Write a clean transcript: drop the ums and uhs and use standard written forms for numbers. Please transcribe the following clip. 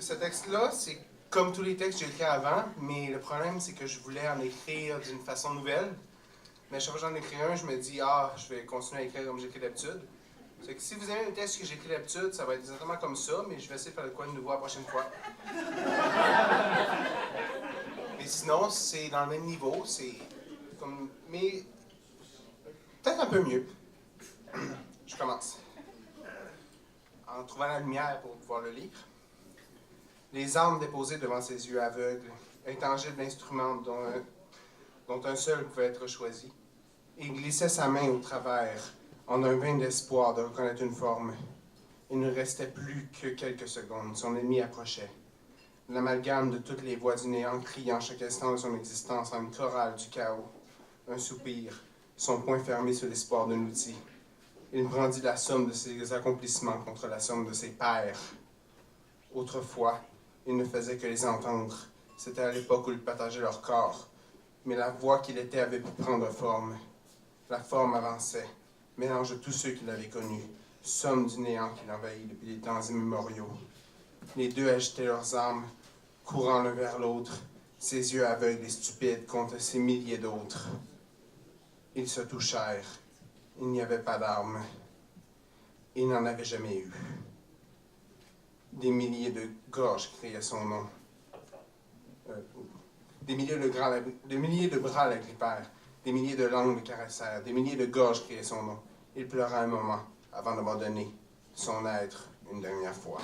ce texte-là, c'est comme tous les textes que j'ai écrits avant, mais le problème, c'est que je voulais en écrire d'une façon nouvelle. Mais chaque fois que j'en écris un, je me dis, je vais continuer à écrire comme j'écris d'habitude. C'est que si vous aimez le texte que j'écris d'habitude, ça va être exactement comme ça, mais je vais essayer de faire de quoi de nouveau la prochaine fois. Mais sinon, c'est dans le même niveau, c'est comme. Mais peut-être un peu mieux. Je commence. En trouvant la lumière pour pouvoir le lire. Les armes déposées devant ses yeux aveugles, intangibles instruments dont un seul pouvait être choisi. Il glissait sa main au travers, en un vain espoir de reconnaître une forme. Il ne restait plus que quelques secondes. Son ennemi approchait. L'amalgame de toutes les voix du néant criant chaque instant de son existence en une chorale du chaos. Un soupir, son poing fermé sur l'espoir d'un outil. Il brandit la somme de ses accomplissements contre la somme de ses pairs. Autrefois, il ne faisait que les entendre. C'était à l'époque où ils partageaient leur corps. Mais la voix qu'il était avait pu prendre forme. La forme avançait, mélange de tous ceux qui l'avaient connu, somme du néant qui l'envahit depuis des temps immémoriaux. Les deux agitaient leurs armes, courant l'un vers l'autre, ses yeux aveugles et stupides contre ces milliers d'autres. Ils se touchèrent. Il n'y avait pas d'armes. Il n'en avait jamais eu. Des milliers de gorges criaient son nom. Des milliers de bras l'agrippèrent. Des milliers de langues le caressèrent. Des milliers de gorges criaient son nom. Il pleura un moment avant d'abandonner son être une dernière fois.